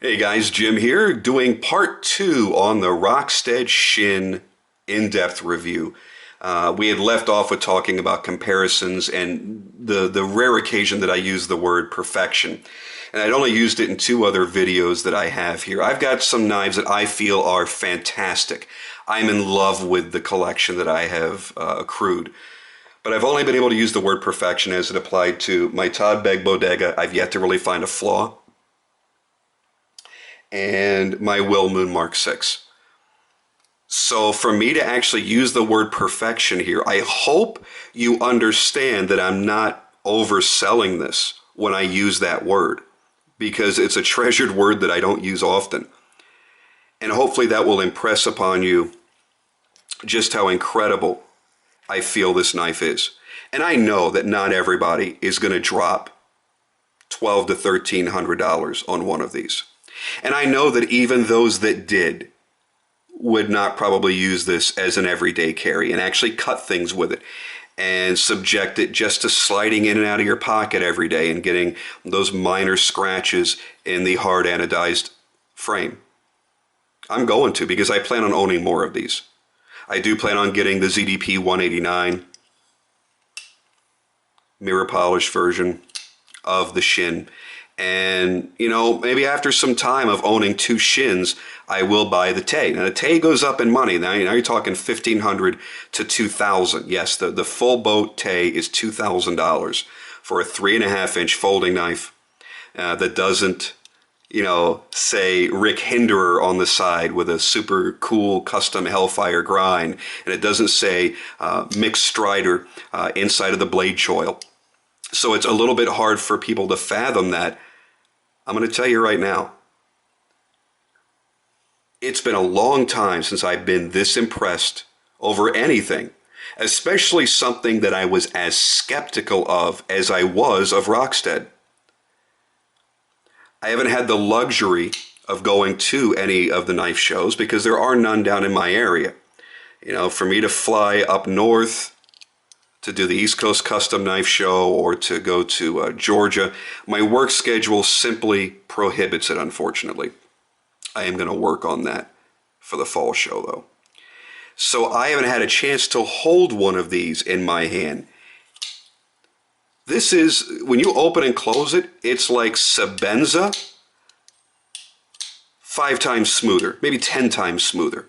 Hey guys, Jim here, doing part two on the Rockstead SHIN in-depth review. We had left off with talking about comparisons and the rare occasion that I used the word perfection. And I'd only used it in two other videos that I have here. I've got some knives that I feel are fantastic. I'm in love with the collection that I have accrued. But I've only been able to use the word perfection as it applied to my Todd Begg Bodega. I've yet to really find a flaw, and my Will Moon Mark 6. So for me to actually use the word perfection here, I hope you understand that I'm not overselling this when I use that word, because it's a treasured word that I don't use often. And hopefully that will impress upon you just how incredible I feel this knife is. And I know that not everybody is going to drop $1,200 to $1,300 on one of these. And I know that even those that did would not probably use this as an everyday carry and actually cut things with it and subject it just to sliding in and out of your pocket every day and getting those minor scratches in the hard anodized frame. I'm going to, because I plan on owning more of these. I do plan on getting the ZDP 189 mirror polish version of the SHIN. And, you know, maybe after some time of owning two SHINs, I will buy the Tay. Now, the Tay goes up in money. Now you're talking $1,500 to $2,000. Yes, the full boat Tay is $2,000 for a 3.5-inch folding knife that doesn't, you know, say Rick Hinderer on the side with a super cool custom Hellfire grind. And it doesn't say Mick Strider inside of the blade choil. So it's a little bit hard for people to fathom that. I'm going to tell you right now, it's been a long time since I've been this impressed over anything, especially something that I was as skeptical of as I was of Rockstead. I haven't had the luxury of going to any of the knife shows because there are none down in my area. You know, for me to fly up north to do the East Coast Custom Knife Show or to go to Georgia, my work schedule simply prohibits it, unfortunately. I am going to work on that for the fall show, though. So I haven't had a chance to hold one of these in my hand. This is, when you open and close it, it's like Sebenza 5 times smoother, maybe 10 times smoother.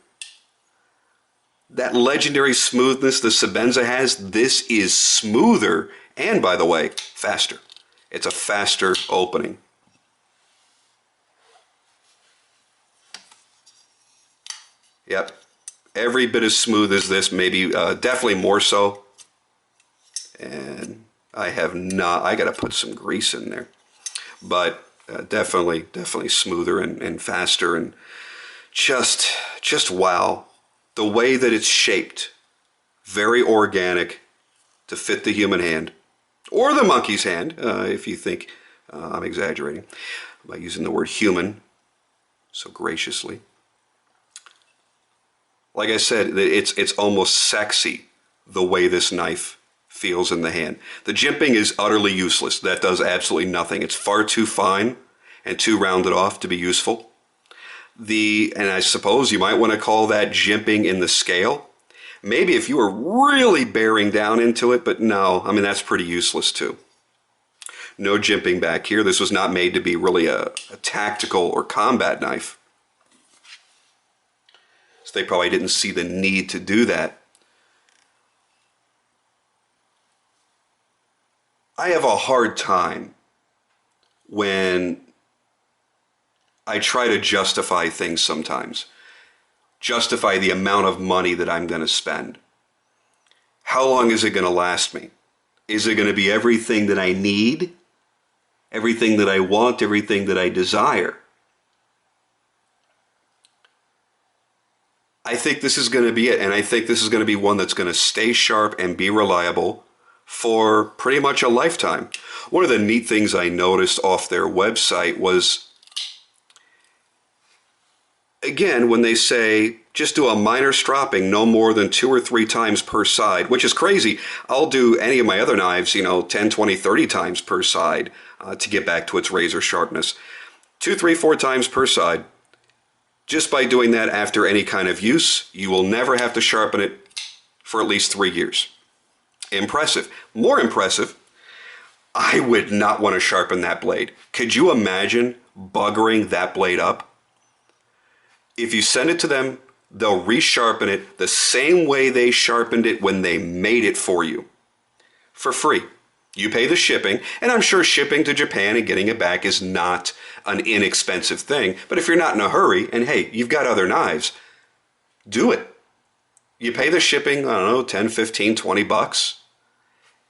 That legendary smoothness the Sebenza has, this is smoother and, by the way, faster. It's a faster opening. Yep, every bit as smooth as this, maybe definitely more so. And I have not, I got to put some grease in there. But definitely smoother and faster, and just wow. The way that it's shaped, very organic to fit the human hand, or the monkey's hand, if you think I'm exaggerating by using the word human so graciously. Like I said, it's almost sexy the way this knife feels in the hand. The jimping is utterly useless. That does absolutely nothing. It's far too fine and too rounded off to be useful. And I suppose you might want to call that jimping in the scale. Maybe if you were really bearing down into it, but no, I mean, that's pretty useless too. No jimping back here. This was not made to be really a tactical or combat knife. So they probably didn't see the need to do that. I have a hard time when I try to justify things sometimes. Justify the amount of money that I'm going to spend. How long is it going to last me? Is it going to be everything that I need? Everything that I want? Everything that I desire? I think this is going to be it, and I think this is going to be one that's going to stay sharp and be reliable for pretty much a lifetime. One of the neat things I noticed off their website was, again, when they say just do a minor stropping no more than 2 or 3 times per side, which is crazy. I'll do any of my other knives, 10, 20, 30 times per side to get back to its razor sharpness. 2, 3, 4 times per side. Just by doing that after any kind of use, you will never have to sharpen it for at least 3 years. Impressive. More impressive, I would not want to sharpen that blade. Could you imagine buggering that blade up? If you send it to them, they'll resharpen it the same way they sharpened it when they made it for you. For free. You pay the shipping, and I'm sure shipping to Japan and getting it back is not an inexpensive thing, but if you're not in a hurry, and hey, you've got other knives, do it. You pay the shipping, I don't know, 10, 15, 20 bucks,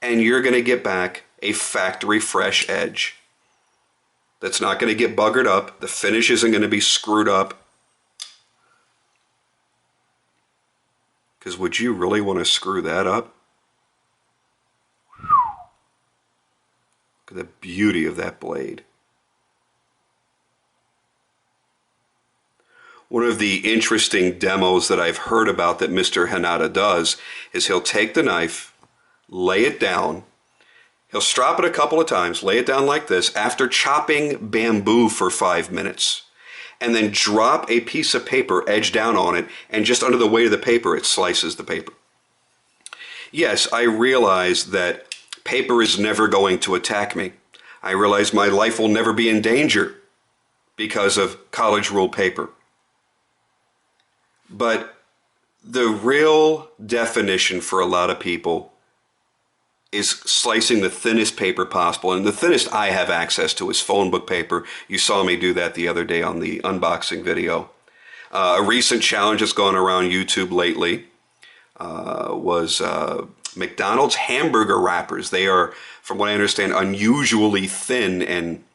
and you're going to get back a factory fresh edge that's not going to get buggered up. The finish isn't going to be screwed up. Because would you really want to screw that up? Look at the beauty of that blade. One of the interesting demos that I've heard about that Mr. Hanada does is he'll take the knife, lay it down, he'll strop it a couple of times, lay it down like this, after chopping bamboo for 5 minutes, and then drop a piece of paper edge down on it, and just under the weight of the paper, it slices the paper. Yes, I realize that paper is never going to attack me. I realize my life will never be in danger because of college ruled paper. But the real definition for a lot of people is slicing the thinnest paper possible. And the thinnest I have access to is phone book paper. You saw me do that the other day on the unboxing video. A recent challenge that's gone around YouTube lately was McDonald's hamburger wrappers. They are, from what I understand, unusually thin and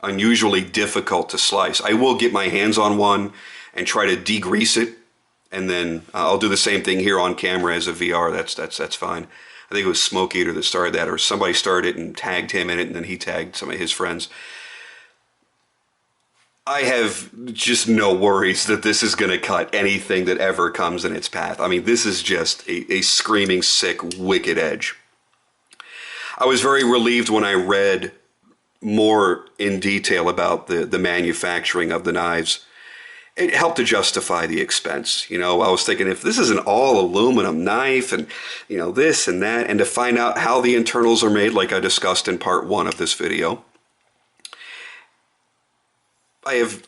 unusually difficult to slice. I will get my hands on one and try to degrease it. And then I'll do the same thing here on camera as a VR. That's fine. I think it was Smoke Eater that started that, or somebody started it and tagged him in it, and then he tagged some of his friends. I have just no worries that this is going to cut anything that ever comes in its path. I mean, this is just a screaming, sick, wicked edge. I was very relieved when I read more in detail about the manufacturing of the knives. It helped to justify the expense. You know, I was thinking, if this is an all aluminum knife and, you know, this and that, and to find out how the internals are made, like I discussed in part 1 of this video, I have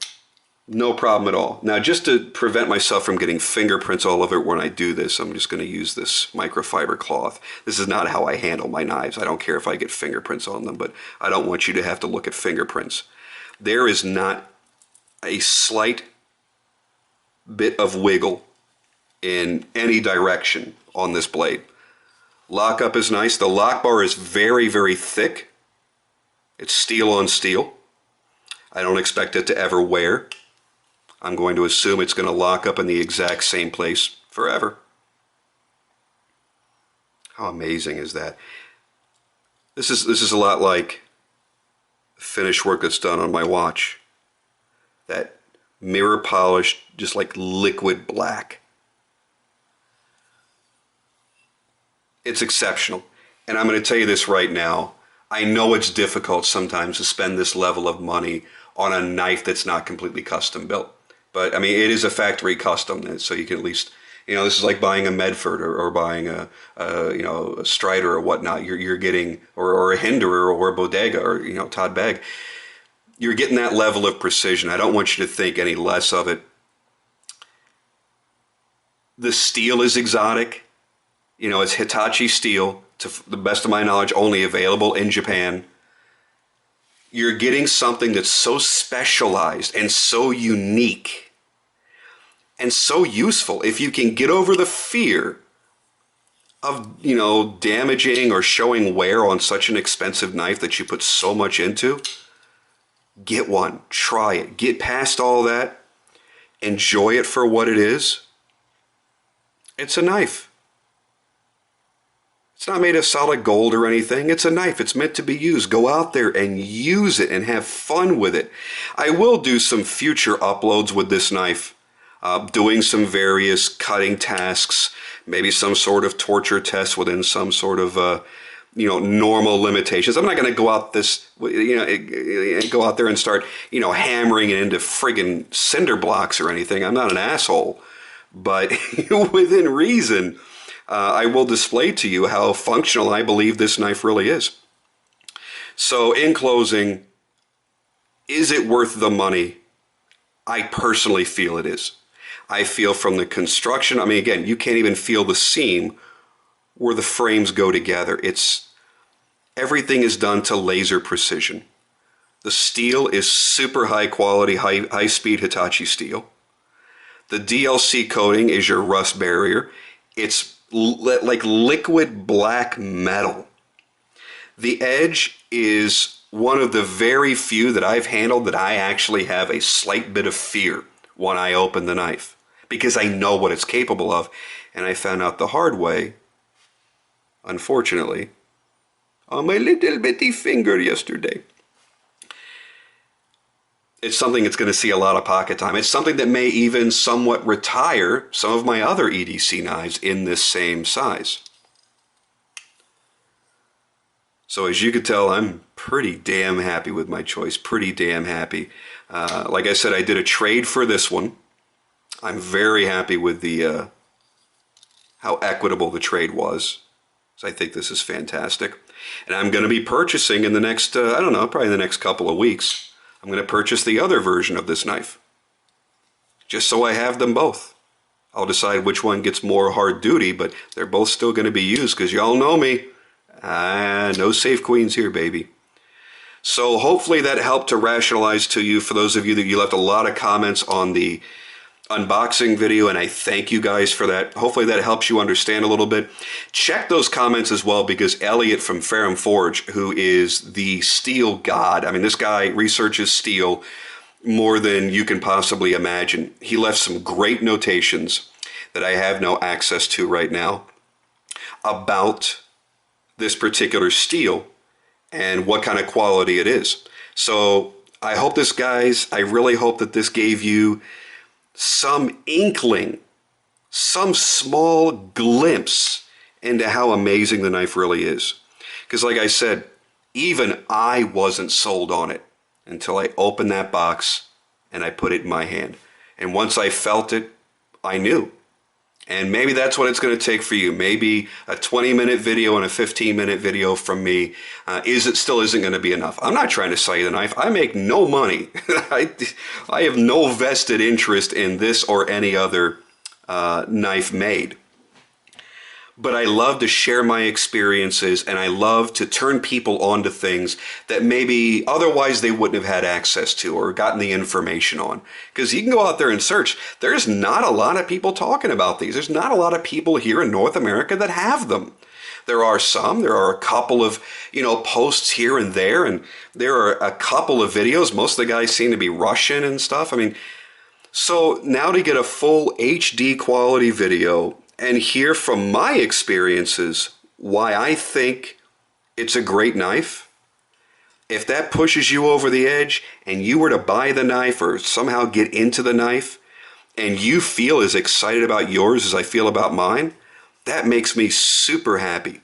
no problem at all. Now, just to prevent myself from getting fingerprints all over it when I do this, I'm just going to use this microfiber cloth. This is not how I handle my knives. I don't care if I get fingerprints on them, but I don't want you to have to look at fingerprints. There is not a slight bit of wiggle in any direction on this blade. Lockup is nice. The lock bar is very, very thick. It's steel on steel. I don't expect it to ever wear. I'm going to assume it's going to lock up in the exact same place forever. How amazing is that? This is a lot like finish work that's done on my watch. That mirror polished, just like liquid black. It's exceptional. And I'm going to tell you this right now. I know it's difficult sometimes to spend this level of money on a knife that's not completely custom built. But I mean, it is a factory custom, so you can at least, you know, this is like buying a Medford or buying a you know, a Strider or whatnot. You're getting, or a Hinderer or a Bodega or, you know, Todd Begg. You're getting that level of precision. I don't want you to think any less of it. The steel is exotic. You know, it's Hitachi steel, to the best of my knowledge, only available in Japan. You're getting something that's so specialized and so unique and so useful. If you can get over the fear of, you know, damaging or showing wear on such an expensive knife that you put so much into, get one, try it, get past all that, enjoy it for what it is. It's a knife. It's not made of solid gold or anything. It's a knife. It's meant to be used. Go out there and use it and have fun with it. I will do some future uploads with this knife, doing some various cutting tasks, maybe some sort of torture test within some sort of normal limitations. I'm not going to go out go out there and start, hammering it into friggin' cinder blocks or anything. I'm not an asshole, but within reason, I will display to you how functional I believe this knife really is. So in closing, is it worth the money? I personally feel it is. I feel from the construction, I mean, again, you can't even feel the seam where the frames go together. Everything is done to laser precision. The steel is super high quality, high speed Hitachi steel. The DLC coating is your rust barrier. It's like liquid black metal. The edge is one of the very few that I've handled that I actually have a slight bit of fear when I open the knife, because I know what it's capable of, and I found out the hard way, unfortunately, on my little bitty finger yesterday. It's something that's going to see a lot of pocket time. It's something that may even somewhat retire some of my other EDC knives in this same size. So as you can tell, I'm pretty damn happy with my choice. Pretty damn happy. Like I said, I did a trade for this one. I'm very happy with the how equitable the trade was. So I think this is fantastic. And I'm going to be purchasing in the next, I don't know, probably in the next couple of weeks, I'm going to purchase the other version of this knife. Just so I have them both. I'll decide which one gets more hard duty, but they're both still going to be used because y'all know me. No safe queens here, baby. So hopefully that helped to rationalize to you, for those of you that you left a lot of comments on the unboxing video, and I thank you guys for that. Hopefully that helps you understand a little bit. Check those comments as well, because Elliot from Ferrum Forge, who is the steel god, I mean, this guy researches steel more than you can possibly imagine. He left some great notations that I have no access to right now about this particular steel and what kind of quality it is. So I hope this, guys, I really hope that this gave you some inkling, some small glimpse into how amazing the knife really is. Because like I said, even I wasn't sold on it until I opened that box and I put it in my hand. And once I felt it, I knew. And maybe that's what it's going to take for you. Maybe a 20-minute video and a 15-minute video from me still isn't going to be enough. I'm not trying to sell you the knife. I make no money. I have no vested interest in this or any other knife made. But I love to share my experiences, and I love to turn people onto things that maybe otherwise they wouldn't have had access to or gotten the information on. Because you can go out there and search. There's not a lot of people talking about these. There's not a lot of people here in North America that have them. There are some. There are a couple of, posts here and there, and there are a couple of videos. Most of the guys seem to be Russian and stuff. I mean, so now to get a full HD quality video and hear from my experiences why I think it's a great knife, if that pushes you over the edge and you were to buy the knife or somehow get into the knife and you feel as excited about yours as I feel about mine, that makes me super happy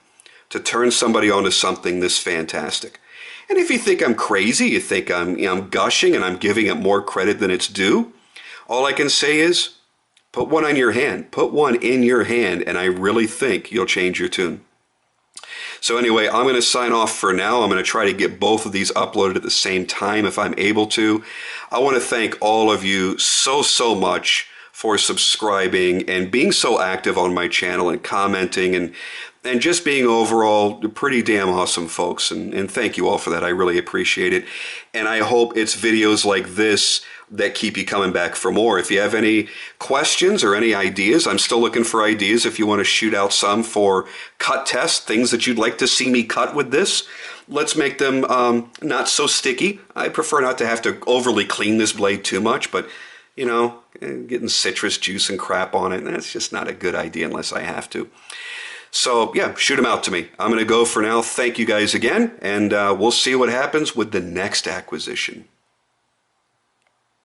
to turn somebody onto something this fantastic. And if you think I'm crazy, you think I'm gushing and I'm giving it more credit than it's due, all I can say is, put one on your hand. Put one in your hand, and I really think you'll change your tune. So anyway, I'm going to sign off for now. I'm going to try to get both of these uploaded at the same time if I'm able to. I want to thank all of you so much for subscribing and being so active on my channel and commenting and just being overall pretty damn awesome, folks. And thank you all for that. I really appreciate it. And I hope it's videos like this that keep you coming back for more. If you have any questions or any ideas, I'm still looking for ideas. If you want to shoot out some for cut tests, things that you'd like to see me cut with this, let's make them not so sticky. I prefer not to have to overly clean this blade too much, but getting citrus juice and crap on it, that's just not a good idea unless I have to. So yeah, shoot them out to me. I'm going to go for now. Thank you guys again, and we'll see what happens with the next acquisition.